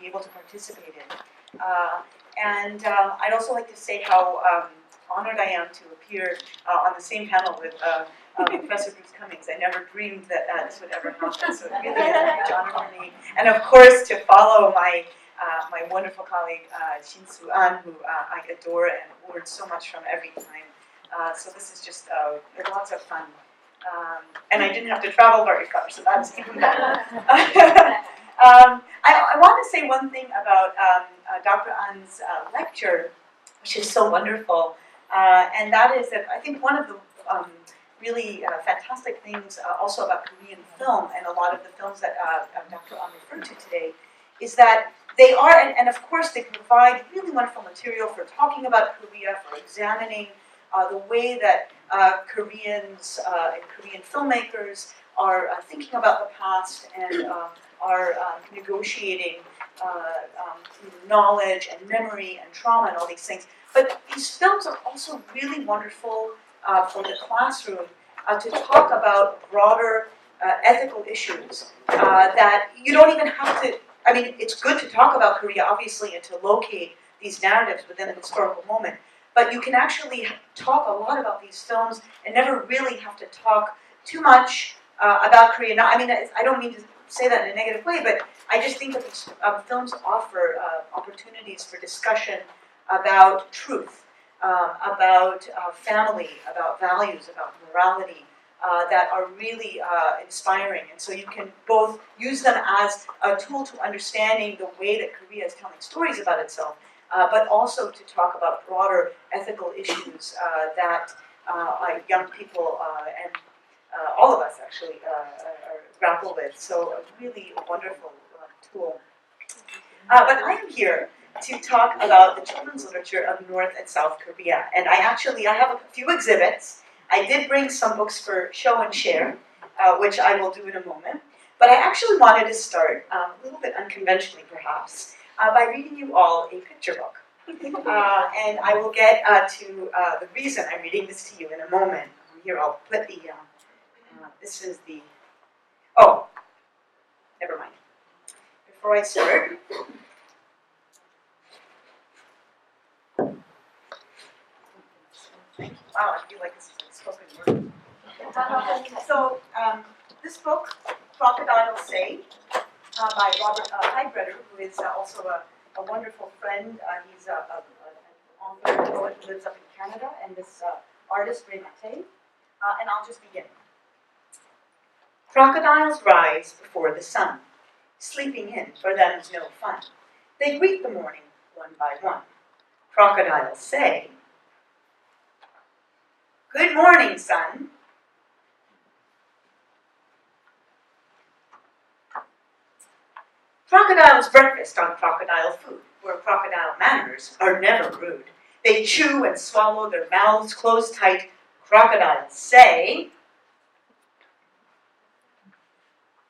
be able to participate in. And I'd also like to say how honored I am to appear on the same panel with Professor Bruce Cummings. I never dreamed that this would ever happen, so it really is a huge honor for me. And of course, to follow my my wonderful colleague, Shin-Soo An, who I adore and learn so much from every time. So this is just lots of fun. And I didn't have to travel very far, so that's even better. I want to say one thing about Dr. An's lecture, which is so wonderful, and that is that I think one of the really fantastic things also about Korean film, and a lot of the films that Dr. An referred to today, is that they are, and of course they provide really wonderful material for talking about Korea, for examining the way that Koreans and Korean filmmakers are thinking about the past and are negotiating knowledge and memory and trauma and all these things. But these films are also really wonderful for the classroom to talk about broader ethical issues that you don't even have to. I mean, it's good to talk about Korea, obviously, and to locate these narratives within a historical moment. But you can actually talk a lot about these films and never really have to talk too much about Korea. Now, I mean, I don't mean to say that in a negative way, but I just think that these films offer opportunities for discussion about truth, about family, about values, about morality, that are really inspiring. And so you can both use them as a tool to understanding the way that Korea is telling stories about itself, but also to talk about broader ethical issues that young people and all of us actually grapple with. So a really wonderful tool. But I am here to talk about the children's literature of North and South Korea. And I have a few exhibits. I did bring some books for show and share, which I will do in a moment. But I actually wanted to start, a little bit unconventionally perhaps, by reading you all a picture book. And I will get to the reason I'm reading this to you in a moment. Here, I'll put the, this is the, oh, never mind. Before I start, wow, I feel like this is a spoken word. So, this book, Crocodile Say, by Robert Heidbreder, who is also a wonderful friend. He's an author and poet who lives up in Canada, and this artist, Ray Mate. And I'll just begin. Crocodiles rise before the sun. Sleeping in for them is no fun. They greet the morning one by one. Crocodiles say, "Good morning, sun." Crocodiles breakfast on crocodile food, where crocodile manners are never rude. They chew and swallow, their mouths closed tight. Crocodiles say,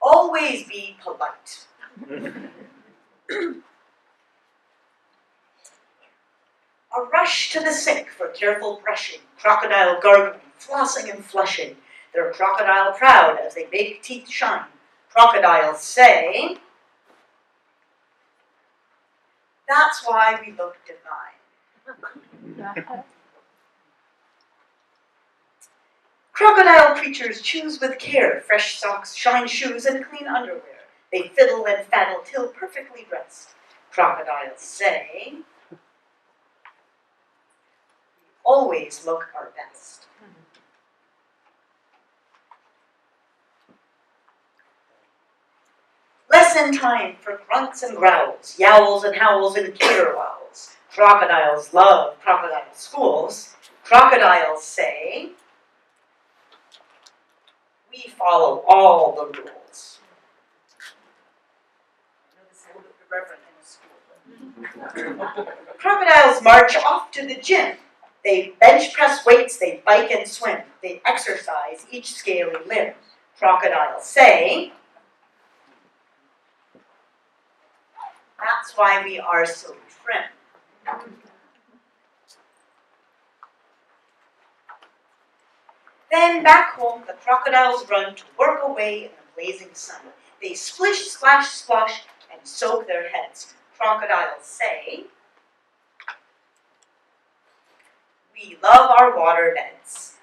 "Always be polite." A rush to the sink for careful brushing, crocodile gargling, flossing and flushing. They're crocodile proud as they make teeth shine. Crocodiles say, "That's why we look divine." Crocodile creatures choose with care fresh socks, shine shoes, and clean underwear. They fiddle and faddle till perfectly dressed. Crocodiles say, "Always look our best." Lesson time for grunts and growls, yowls and howls and caterwauls. Crocodiles love crocodile schools. Crocodiles say, "We follow all the rules." I know this is a little bit irreverent in a school. Crocodiles march off to the gym. They bench press weights, they bike and swim. They exercise each scaly limb. Crocodiles say, "That's why we are so trim." Then back home, the crocodiles run to work away in the blazing sun. They splish, splash, splosh, and soak their heads. crocodiles say, "We love our water beds."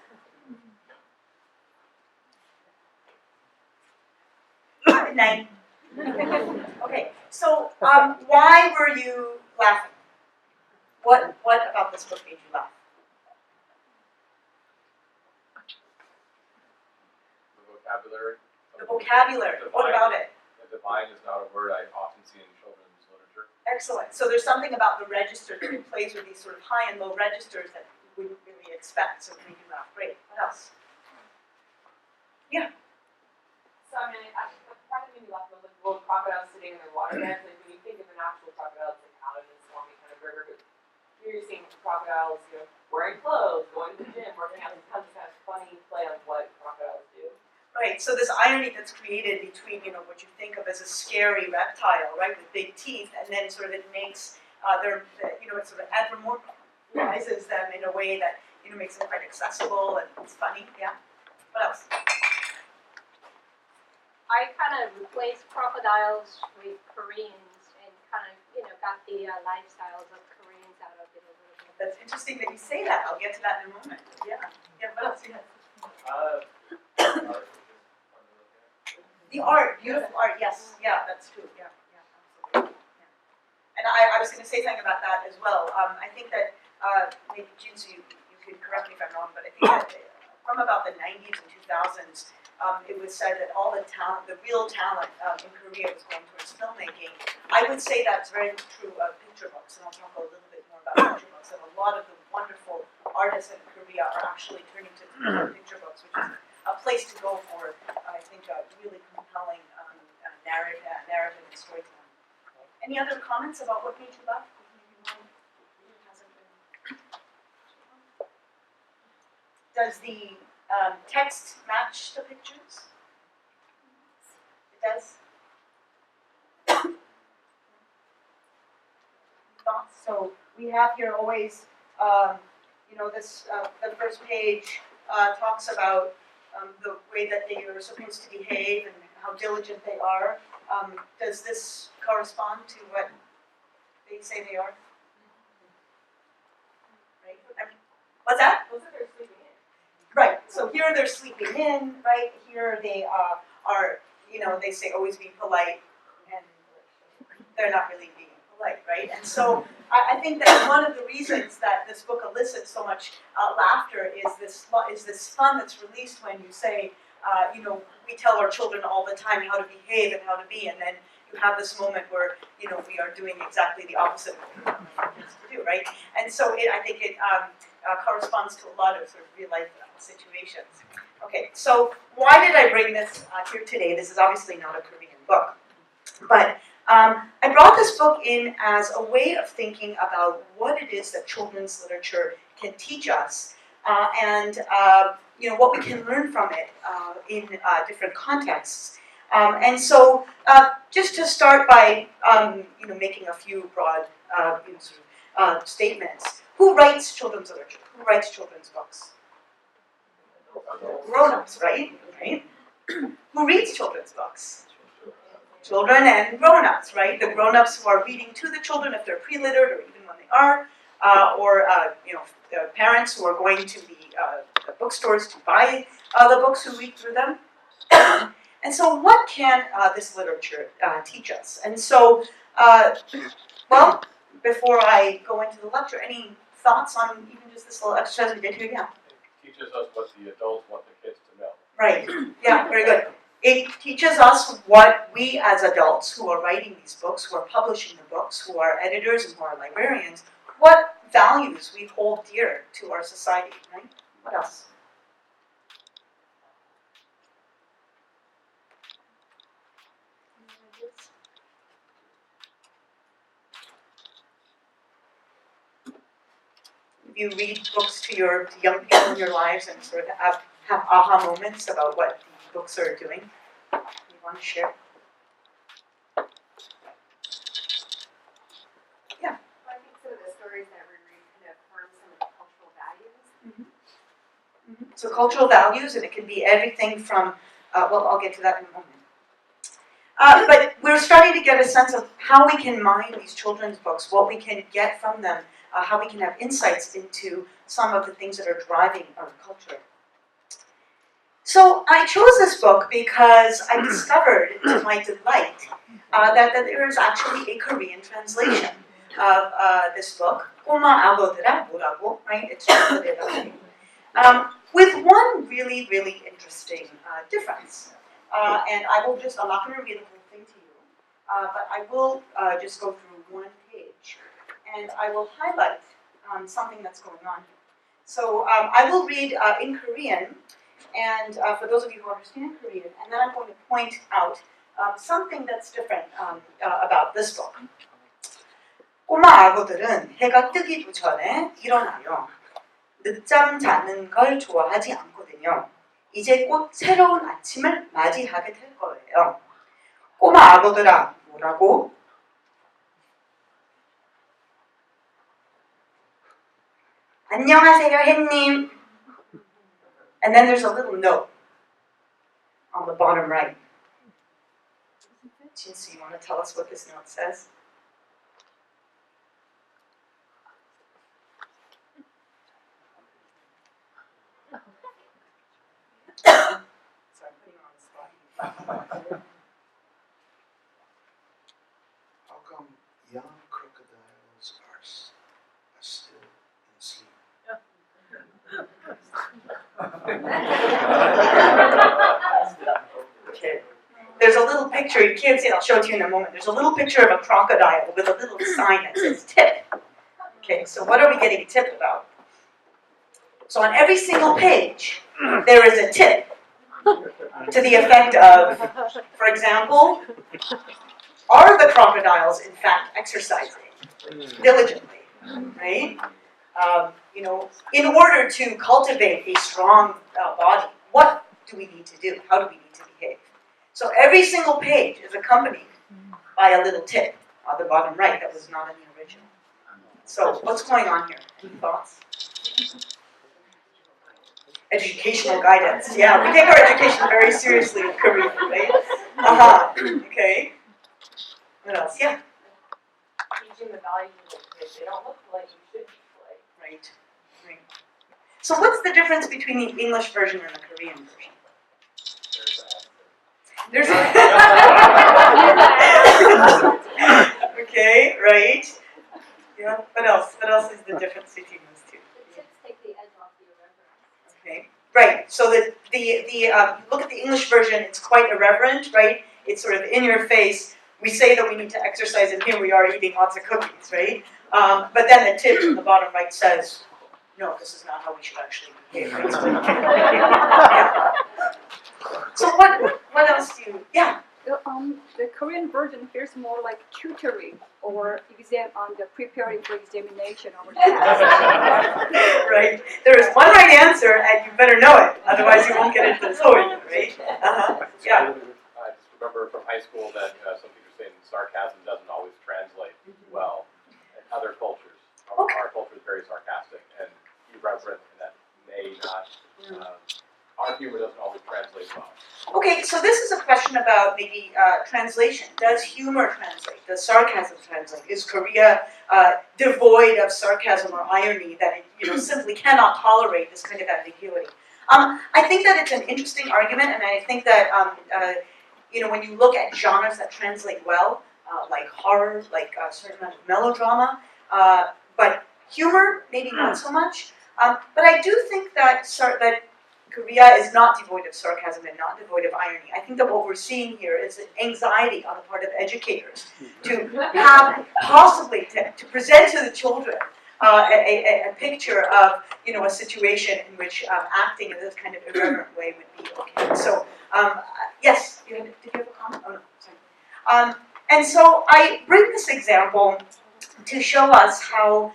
Good night. Okay, so why were you laughing? What about this book made you laugh? The vocabulary. The vocabulary. What about it? The divine is not a word I often see in children's literature. Excellent. So there's something about the register that it plays with these sort of high and low registers that we wouldn't really expect. So it made you laugh. Great. What else? Yeah. So I mean, the part that made me laugh was like little crocodiles sitting in their water beds. Like when you think of an actual crocodile, it's like out of this swarmy kind of river. But here you're seeing crocodiles, wearing clothes, going to the gym, working out. It has this kind of funny play on what crocodiles do. Right. So this irony that's created between what you think of as a scary reptile, right, with big teeth, and then sort of it makes it sort of anthropomorphizes them in a way that makes them quite accessible and it's funny. Yeah. What else? I kind of replaced crocodiles with Koreans and kind of, got the lifestyles of Koreans out of it a little bit. That's interesting that you say that. I'll get to that in a moment. Yeah. Yeah. What else? Yeah. The art, beautiful art. Yes. Yeah, that's true. Yeah. Yeah. Absolutely. Yeah. And I was going to say something about that as well. I think that maybe Jinsu, you can correct me if I'm wrong, but I think that from about the 90s and 2000s. It was said that all the talent, the real talent in Korea was going towards filmmaking. I would say that's very true of picture books, and I'll talk a little bit more about picture books. And a lot of the wonderful artists in Korea are actually turning to picture books, which is a place to go for, I think, a really compelling narrative and storytelling. Any other comments about what made you laugh? Does the text match the pictures? It does? Thoughts? So we have here always, this, the first page talks about the way that they are supposed to behave and how diligent they are. Does this correspond to what they say they are? Right? What's that? Those are their sleeping in. Right, so here they're sleeping in, right, here they are, they say always be polite, and they're not really being polite, right? And so I think that one of the reasons that this book elicits so much laughter is this fun that's released when you say, we tell our children all the time how to behave and how to be, and then you have this moment where, we are doing exactly the opposite of what we want kids to do, right? And so I think it corresponds to a lot of sort of real life situations. Okay, so why did I bring this here today? This is obviously not a Korean book, but I brought this book in as a way of thinking about what it is that children's literature can teach us, and what we can learn from it in different contexts. And so, just to start by making a few broad statements. Who writes children's literature? Who writes children's books? Grown-ups, right? Who reads children's books? Children and grown-ups, right? The grown-ups who are reading to the children if they're pre-littered or even when they are, or the parents who are going to the bookstores to buy the books, who read through them. And so what can this literature teach us? And so, before I go into the lecture, any thoughts on even just this little exercise we did here? Yeah. It teaches us what the adults want the kids to know. Right. Yeah, very good. It teaches us what we as adults who are writing these books, who are publishing the books, who are editors and who are librarians, what values we hold dear to our society, right? What else? You read books to your young people in your lives and sort of have aha moments about what the books are doing. You want to share? Yeah. Well, I think some of the stories that we read kind of affirm some of the cultural values. Mm-hmm. Mm-hmm. So cultural values, and it can be everything from, I'll get to that in a moment. But we're starting to get a sense of how we can mine these children's books, what we can get from them, how we can have insights into some of the things that are driving our culture. So I chose this book because I discovered, to my delight, that there is actually a Korean translation of this book, 꼬마 악어들아 뭐라고, right? It's translated with one really, really interesting difference. And I'm not going to read the whole thing to you, but I will just go through one page, and I will highlight something that's going on here. So I will read in Korean, and for those of you who understand Korean, and then I'm going to point out something that's different about this book. 꼬마 악어들은 해가 뜨기도 전에 일어나요. 늦잠 자는 걸 좋아하지 않거든요. 이제 곧 새로운 아침을 맞이하게 될 거예요. 꼬마 악어들아, 뭐라고? 안녕하세요, 햇님. And then there's a little note on the bottom right. Jinsu, you want to tell us what this note says? Sorry, I'm putting you on the spot. How come young crocodiles are still in sleep? Okay. There's a little picture, you can't see it, I'll show it to you in a moment. There's a little picture of a crocodile with a little sign that says tip. Okay, so what are we getting tipped about? So on every single page, there is a tip to the effect of, for example, are the crocodiles in fact exercising diligently, right? In order to cultivate a strong body, what do we need to do? How do we need to behave? So every single page is accompanied by a little tip on the bottom right that was not in the original. So what's going on here? Any thoughts? Educational guidance. Yeah, we take our education very seriously in Korea, right? Okay. What else? Yeah. Teaching the values of the kids. They don't look like you should be like. Right. So what's the difference between the English version and the Korean version? There's okay, right. Yeah. What else? What else is the difference between those two? The tips take the edge off the irreverence. Okay. Right. So the look at the English version. It's quite irreverent, right? It's sort of in your face. We say that we need to exercise, and here we are eating lots of cookies, right? But then the tip in the bottom right says, no, this is not how we should actually behave. Right? So, yeah. So what else do you? Yeah. The Korean version feels more like tutoring or exam on the preparing for examination or test. Right. There is one right answer, and you better know it. Otherwise, you won't get into the story, right? Yeah. I just remember from high school that some teachers saying sarcasm doesn't always translate well in other cultures. Okay. Our culture is very sarcastic and irreverent, and that may not. Our humor doesn't always translate well. Okay, so this is a question about maybe translation. Does humor translate? Does sarcasm translate? Is Korea devoid of sarcasm or irony that it simply cannot tolerate this kind of ambiguity? I think that it's an interesting argument, and I think that when you look at genres that translate well, like horror, like a certain amount of melodrama, but humor maybe not so much. But I do think that Korea is not devoid of sarcasm and not devoid of irony. I think that what we're seeing here is an anxiety on the part of educators to have possibly to present to the children a picture of a situation in which acting in this kind of irreverent way would be okay. So yes, did you have a comment? Oh no, sorry. And so I bring this example to show us how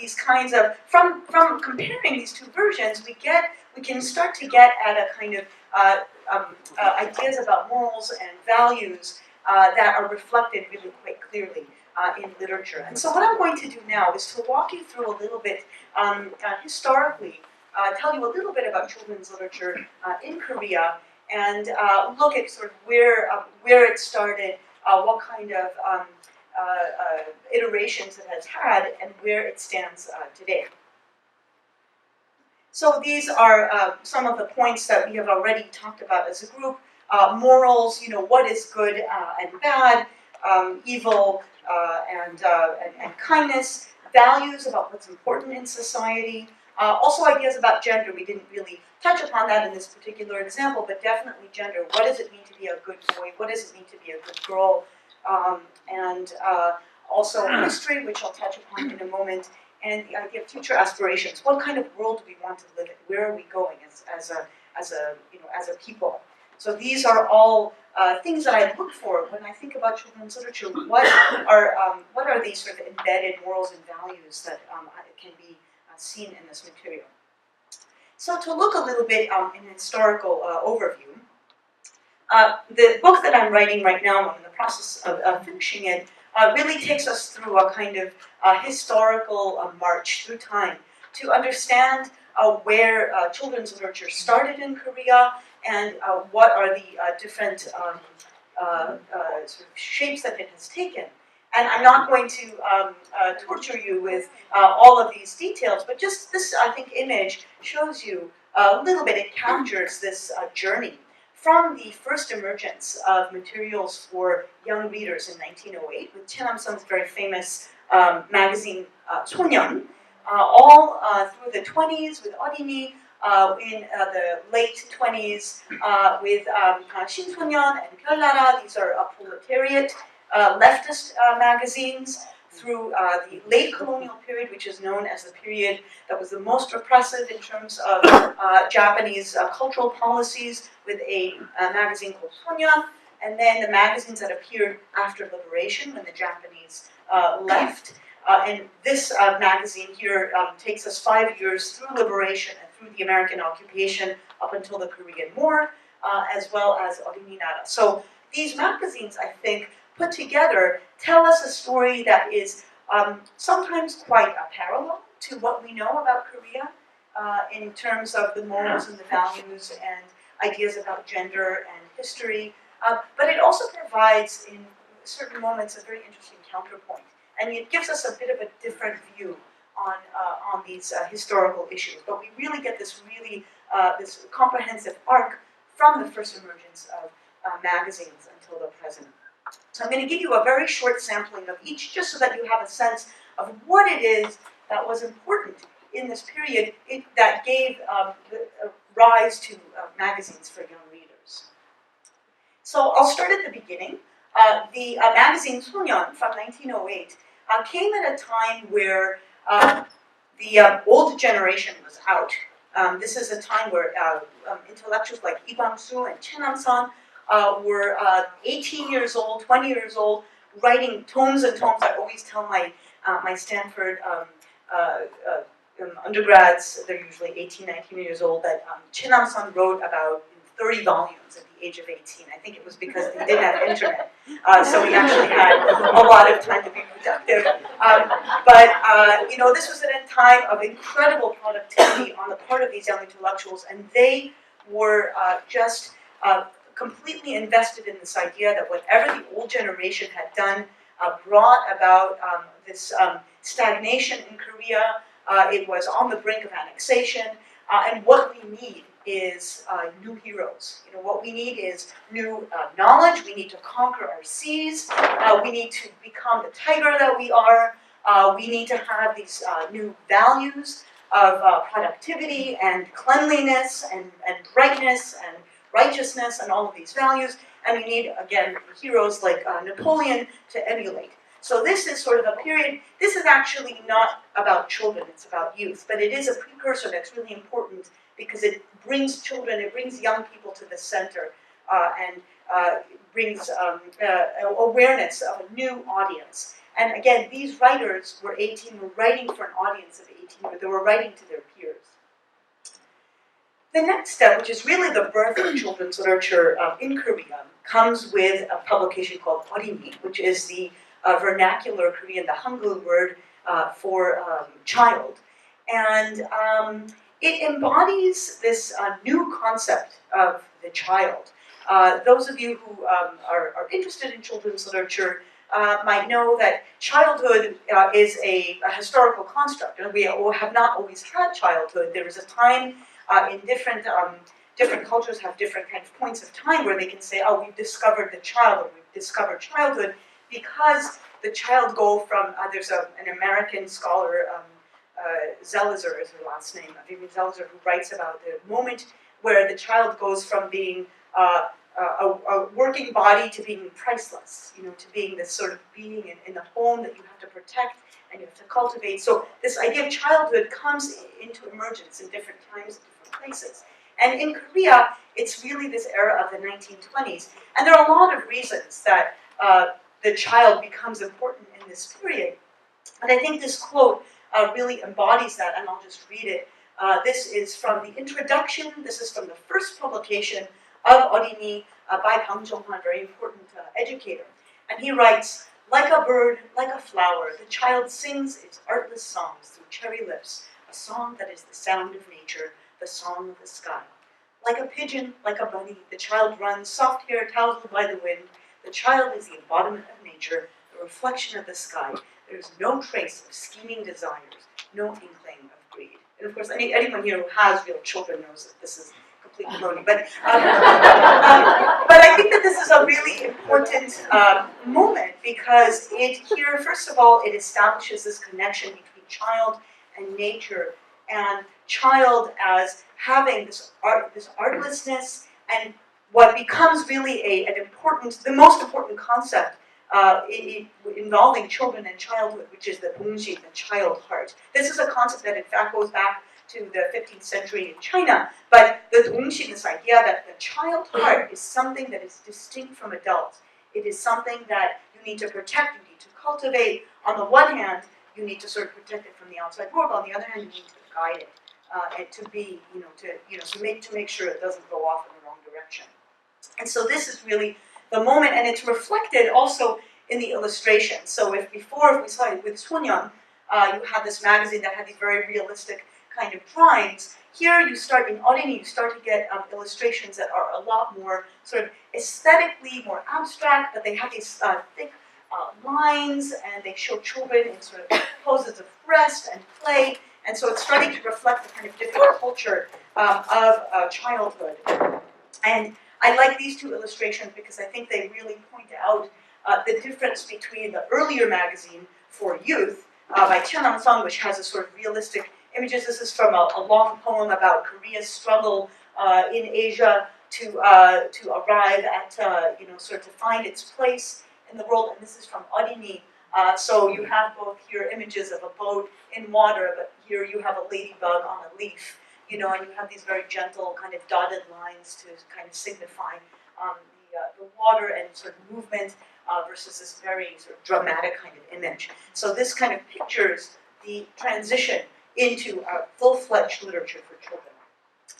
these kinds of from comparing these two versions, we can start to get at a kind of ideas about morals and values that are reflected really quite clearly in literature. And so what I'm going to do now is to walk you through a little bit historically, tell you a little bit about children's literature in Korea, and look at sort of where it started, what kind of iterations it has had, and where it stands today. So these are some of the points that we have already talked about as a group. Morals, what is good and bad, evil and kindness, values about what's important in society, also ideas about gender. We didn't really touch upon that in this particular example, but definitely gender. What does it mean to be a good boy? What does it mean to be a good girl? And also history, which I'll touch upon in a moment, and the idea of future aspirations. What kind of world do we want to live in? Where are we going as a people? So these are all things that I look for when I think about children's literature. What are these sort of embedded morals and values that can be seen in this material? So to look a little bit in a historical overview, the book that I'm writing right now, I'm in the process of finishing it, really takes us through a kind of historical march through time to understand where children's literature started in Korea and what are the different sort of shapes that it has taken. And I'm not going to torture you with all of these details, but just this, I think, image shows you a little bit. It captures this journey from the first emergence of materials for young readers in 1908 with Choi Nam-sun's very famous magazine 소년, all through the 20s with 어린이, in the late 20s with 신소년 and 별나라. These are proletariat leftist magazines, through the late colonial period, which is known as the period that was the most repressive in terms of Japanese cultural policies, with a magazine called 소년, and then the magazines that appeared after liberation when the Japanese left. And this magazine here takes us 5 years through liberation and through the American occupation up until the Korean War, as well as 어린이 나라. So these magazines, I think, put together, tell us a story that is sometimes quite parallel to what we know about Korea in terms of the morals and the values and ideas about gender and history. But it also provides, in certain moments, a very interesting counterpoint. And it gives us a bit of a different view on these historical issues. But we really get this this comprehensive arc from the first emergence of magazines until the present. So I'm going to give you a very short sampling of each, just so that you have a sense of what it is that was important in this period that gave rise to magazines for young readers. So I'll start at the beginning. The magazine 소년 from 1908 came at a time where the old generation was out. This is a time where intellectuals like Lee Kwang-soo and Choi Nam-sun were 18 years old, 20 years old, writing tomes and tomes. I always tell my Stanford undergrads, they're usually 18, 19 years old, that Choi Nam-sun wrote about 30 volumes at the age of 18. I think it was because they didn't have internet, so we actually had a lot of time to be productive. But this was at a time of incredible productivity on the part of these young intellectuals, and they were just completely invested in this idea that whatever the old generation had done brought about this stagnation in Korea. It was on the brink of annexation, and what we need is new heroes. What we need is new knowledge. We need to conquer our seas. We need to become the tiger that we are. We need to have these new values of productivity and cleanliness and brightness and righteousness and all of these values. And we need, again, heroes like Napoleon to emulate. So this is sort of a period, this is actually not about children, it's about youth, but it is a precursor that's really important because it brings children, it brings young people to the center and brings awareness of a new audience. And again, these writers were 18, were writing for an audience of 18, they were writing to their peers. The next step, which is really the birth of children's literature in Korea, comes with a publication called 어린이, which is the vernacular Korean, the Hangul word for child. And it embodies this new concept of the child. Those of you who are interested in children's literature might know that childhood is a historical construct, and we have not always had childhood. There is a time in different cultures have different kind of points of time where they can say, oh, we've discovered the child, or we've discovered childhood, because the child go from, there's an American scholar, Zelizer is her last name, Vivian Zelizer, who writes about the moment where the child goes from being a working body to being priceless, to being this sort of being in the home that you have to protect and you have to cultivate. So this idea of childhood comes into emergence in different times, different places. And in Korea, it's really this era of the 1920s. And there are a lot of reasons that the child becomes important in this period. And I think this quote really embodies that, and I'll just read it. This is from the introduction. This is from the first publication of Orini by Bang Jong-hwan, a very important educator. And he writes, like a bird, like a flower, the child sings its artless songs through cherry lips, a song that is the sound of nature, the song of the sky. Like a pigeon, like a bunny, the child runs, soft hair tousled by the wind. The child is the embodiment of nature, the reflection of the sky. There is no trace of scheming desires, no inkling of greed. And of course, anyone here who has real children knows that this is completely baloney. But I think that this is a really important moment, because here, first of all, it establishes this connection between child and nature, and child as having this artlessness, and what becomes really the most important concept involving children and childhood, which is the 동심, the child heart. This is a concept that in fact goes back to the 15th century in China, but the 동심, this idea that the child heart is something that is distinct from adults. It is something that you need to protect, you need to cultivate. On the one hand, you need to sort of protect it from the outside world. On the other hand, you need to guide it and to be, to make sure it doesn't go off in the wrong direction. And so this is really the moment, and it's reflected also in the illustration. So if we saw it with Sunyeon, you had this magazine that had these very realistic kind of drawings. Here you start in Orini, you start to get illustrations that are a lot more sort of aesthetically more abstract, but they have these thick lines, and they show children in sort of poses of rest and play. And so it's starting to reflect the kind of different culture of childhood. And I like these two illustrations because I think they really point out the difference between the earlier magazine for youth by Cheon Sung, which has a sort of realistic images. This is from a long poem about Korea's struggle in Asia to arrive at, sort of to find its place in the world. And this is from Orini. So you have both here images of a boat in water, but here you have a ladybug on a leaf, and you have these very gentle kind of dotted lines to kind of signify the water and sort of movement versus this very sort of dramatic kind of image. So this kind of pictures the transition into a full-fledged literature for children.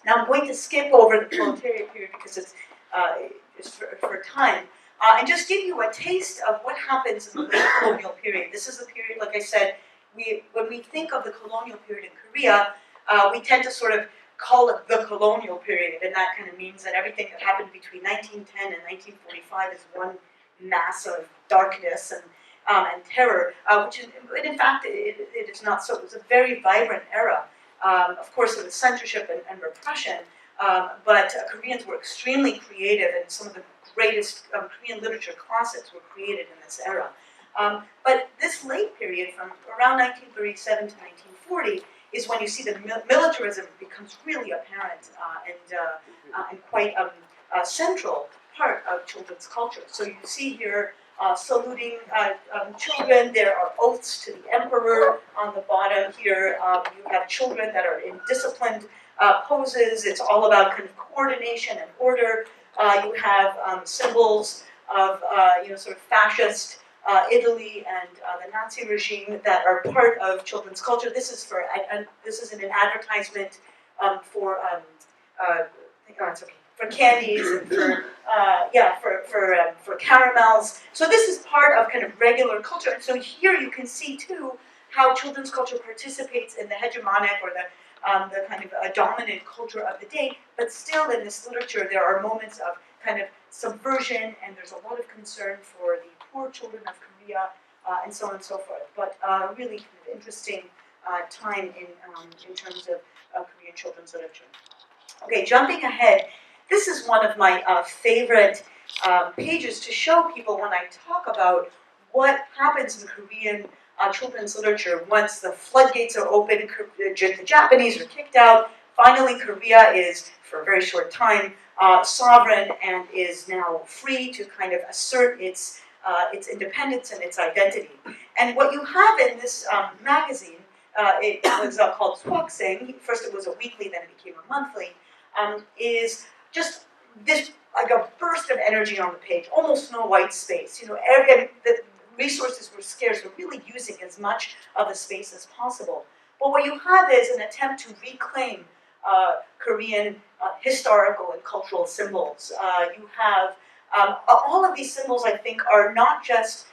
Now I'm going to skip over the Colonial Period because it's for time, and just give you a taste of what happens in the late Colonial Period. This is a period, like I said, when we think of the Colonial Period in Korea, we tend to sort of call it the Colonial Period, and that kind of means that everything that happened between 1910 and 1945 is one mass of darkness and terror, which in fact it is not so. It was a very vibrant era. Of course, it was censorship and repression, but Koreans were extremely creative, and some of the greatest Korean literature classics were created in this era. But this late period, from around 1937 to 1940, is when you see the militarism becomes really apparent and quite a central part of children's culture. So you see here saluting children. There are oaths to the emperor on the bottom here. You have children that are in disciplined poses. It's all about kind of coordination and order. You have symbols of sort of fascist Italy and the Nazi regime that are part of children's culture. This is in an advertisement for for candies and for caramels. So this is part of kind of regular culture. And so here you can see too how children's culture participates in the hegemonic or the kind of dominant culture of the day. But still in this literature there are moments of kind of subversion, and there's a lot of concern for the poor children of Korea, and so on and so forth. But really kind of interesting time in terms of Korean children's literature. Okay, jumping ahead, this is one of my favorite pages to show people when I talk about what happens in Korean children's literature once the floodgates are open, the Japanese are kicked out. Finally, Korea is, for a very short time, sovereign and is now free to kind of assert its independence and its identity. And what you have in this magazine, it was called Suakseng. First it was a weekly, then it became a monthly, is just this, like a burst of energy on the page, almost no white space. You know, the resources were scarce, we're really using as much of the space as possible. But what you have is an attempt to reclaim Korean historical and cultural symbols. You have all of these symbols, I think, are not just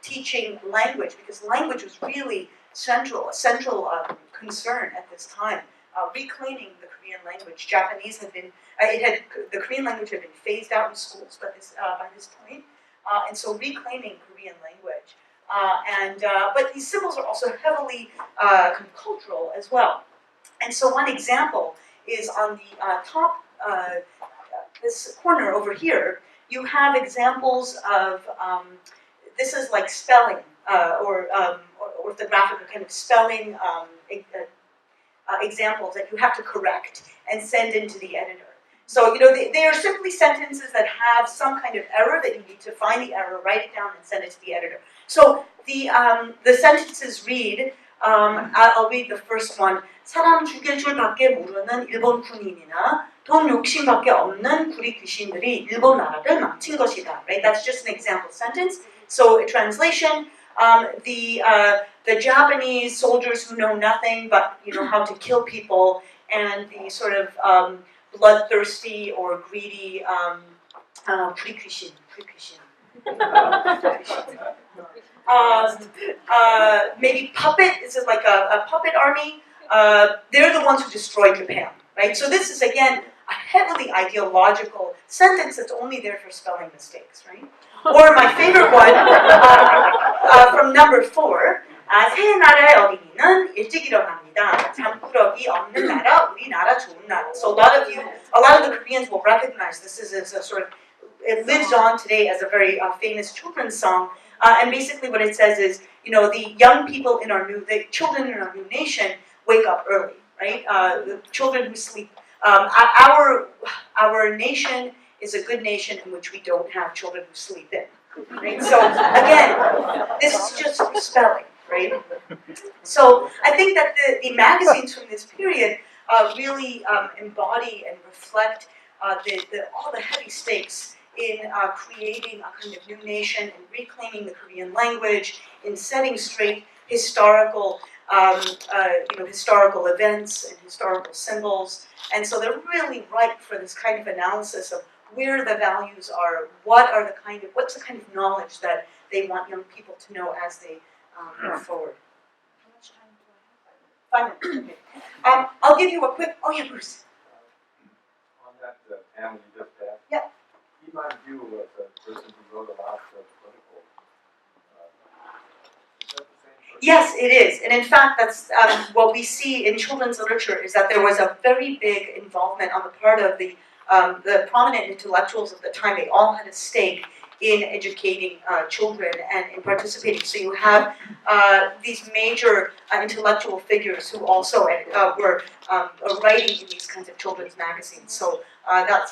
teaching language, because language was really a central concern at this time. Reclaiming the Korean language. Japanese had been, the Korean language had been phased out in schools by this point, and so reclaiming Korean language. But these symbols are also heavily cultural as well. And so one example is on the top, this corner over here, you have examples of, this is like spelling, or orthographic, or kind of spelling examples that you have to correct and send into the editor. So, you know, they are simply sentences that have some kind of error that you need to find the error, write it down, and send it to the editor. So the sentences read, I'll read the first one. 사람 죽일 줄밖에 모르는 일본 군인이나 돈 욕심밖에 없는 구리 귀신들이 일본 나라를 망친 것이다. Right? That's just an example sentence. So, a translation. The Japanese soldiers who know nothing but, you know, how to kill people, and the sort of bloodthirsty or greedy 불이귀신. Maybe puppet. This is like a puppet army. They're the ones who destroyed Japan, right? So this is again a heavily ideological sentence that's only there for spelling mistakes, right? Or my favorite one from number 4. 새 나라의 어린이는 일찍 일어납니다. 잠꾸러기 없는 나라, 우리 나라 좋은 나라. So a lot of the Koreans will recognize this is a sort of, it lives on today as a very famous children's song. And basically what it says is, you know, the young people in the children in our new nation wake up early, right? The children who sleep. Our nation is a good nation in which we don't have children who sleep in. Right? So again, this is just for spelling, right? So I think that the magazines from this period really embody and reflect all the heavy stakes in creating a kind of new nation and reclaiming the Korean language, in setting straight historical events and historical symbols. And so they're really ripe for this kind of analysis of where the values are, what's the kind of knowledge that they want young people to know as they move forward. How much time do I have? 5 minutes. Okay. I'll give you a quick. Oh yeah, Bruce. On that panel you just had. Yeah. Iman Yu was a person who wrote a lot of political. Is that the same person? Yes, it is, and in fact, that's what we see in children's literature is that there was a very big involvement on the part of the prominent intellectuals of the time. They all had a stake in educating children and in participating. So you have these major intellectual figures who also were writing in these kinds of children's magazines. So that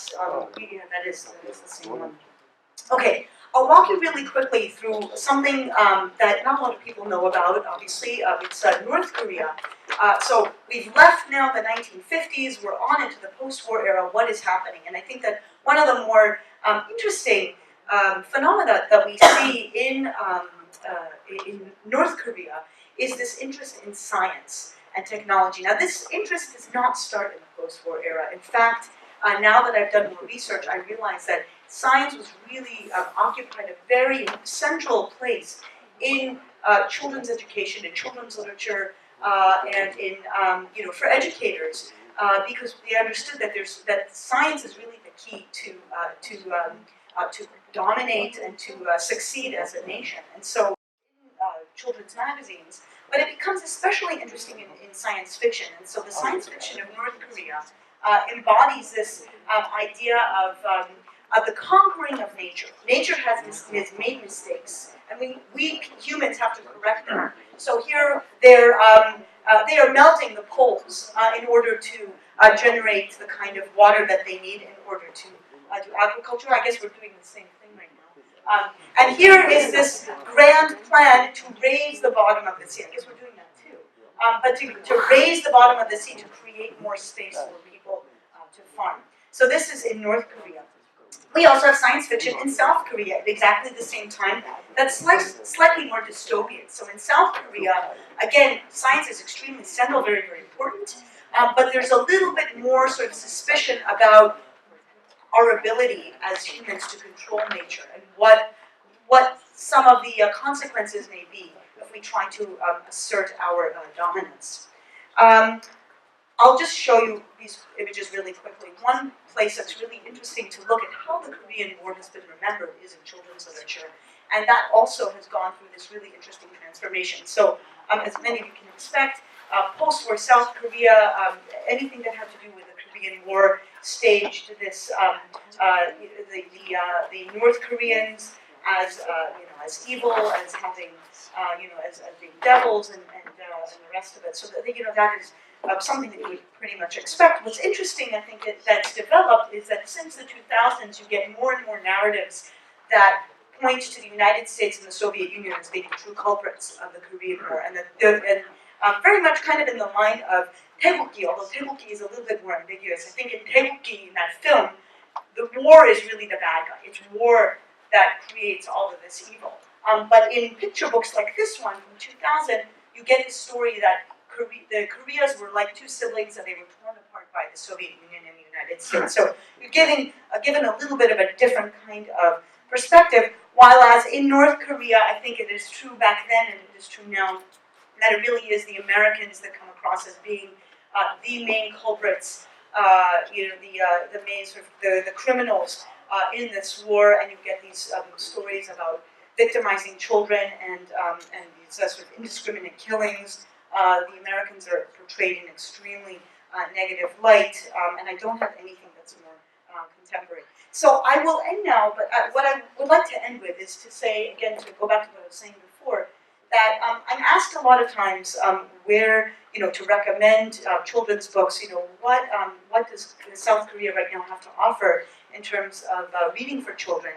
is the same one. Okay, I'll walk you really quickly through something that not a lot of people know about. Obviously, it's North Korea. So we've left now the 1950s. We're on into the post-war era. What is happening? And I think that one of the more interesting phenomena that we see in North Korea is this interest in science and technology. Now, this interest does not start in the post-war era. In fact, now that I've done more research, I realize that science was really occupied a very central place in children's education, in children's literature, and in for educators. because they understood that science is really the key to dominate and to succeed as a nation. And so, in children's magazines, but it becomes especially interesting in science fiction. And so, the science fiction of North Korea embodies this idea of the conquering of nature. Nature has made mistakes, and we humans have to correct them. So here they are melting the poles in order to generate the kind of water that they need in order to do agriculture. I guess we're doing the same thing right now. And here is this grand plan to raise the bottom of the sea. I guess we're doing that too. But to raise the bottom of the sea to create more space for people to farm. So this is in North Korea. We also have science fiction in South Korea at exactly the same time. That's slightly more dystopian. So in South Korea, again, science is extremely central, very, very important. But there's a little bit more sort of suspicion about our ability as humans to control nature and what some of the consequences may be if we try to assert our dominance. I'll just show you these images really quickly. One place that's really interesting to look at how the Korean War has been remembered is in children's literature. And that also has gone through this really interesting transformation. So, as many of you can expect, post-war South Korea, anything that had to do with the Korean War staged this, the North Koreans as, as evil, as having, as being devils and the rest of it. So, that is something that you would pretty much expect. What's interesting, I think, that's developed is that since the 2000s, you get more and more narratives that point to the United States and the Soviet Union as being the true culprits of the Korean War, and very much kind of in the line of Taegukgi, although Taegukgi is a little bit more ambiguous. I think in Taegukgi, in that film, the war is really the bad guy. It's war that creates all of this evil. But in picture books like this one from 2000, you get the story that the Koreas were like two siblings and they were torn apart by the Soviet Union and the United States. So you're given a little bit of a different kind of perspective, while as in North Korea, I think it is true back then and it is true now that it really is the Americans that come across as being the main culprits, the main sort of the criminals in this war, and you get these stories about victimizing children and these sort of indiscriminate killings. The Americans are portrayed in extremely negative light, and I don't have anything that's more contemporary. So I will end now, but what I would like to end with is to say, again, to go back to what I was saying before, that I'm asked a lot of times where, to recommend children's books, what does South Korea right now have to offer in terms of reading for children?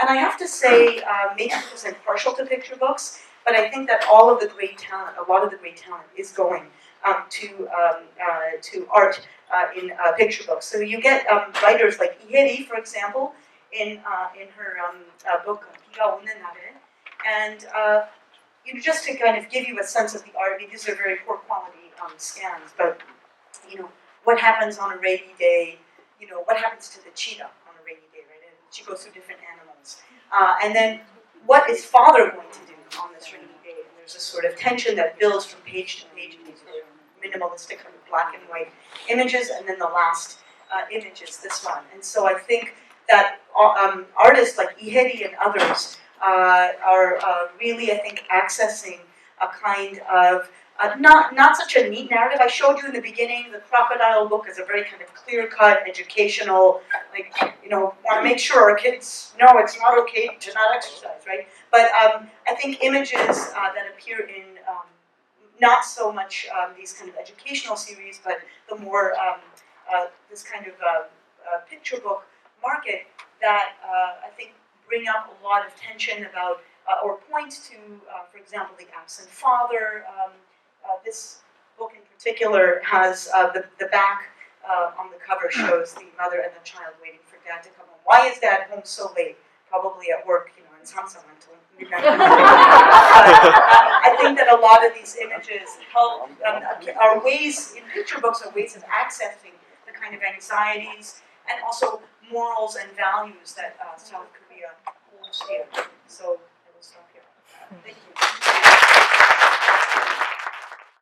And I have to say, maybe because I'm partial to picture books, but I think that a lot of the great talent is going to art in picture books. So you get writers like Iheri, for example, in her book 비가 오는 날에, and just to kind of give you a sense of the art. I mean, these are very poor quality scans, but what happens on a rainy day? What happens to the cheetah on a rainy day, right? And she goes through different animals, and then what is father going to do on this rainy day? And there's a sort of tension that builds from page to page in these very minimalistic kind of black and white images, and then the last image is this one. And so I think that artists like Iheri and others are really, I think, accessing a kind of not such a neat narrative. I showed you in the beginning the crocodile book is a very kind of clear-cut, educational, want to make sure our kids know it's not okay to not exercise, right? But I think images that appear in not so much these kind of educational series, but the more this kind of picture book market that I think bring up a lot of tension about, or point to, for example, the absent father. This book in particular has the back on the cover shows the mother and the child waiting for dad to come home. Why is dad home so late? Probably at work, in Samsung until midnight. I think that a lot of these images help, are ways, in picture books, are ways of accessing the kind of anxieties and also morals and values that South Korea holds dear. So I will stop here. Thank you.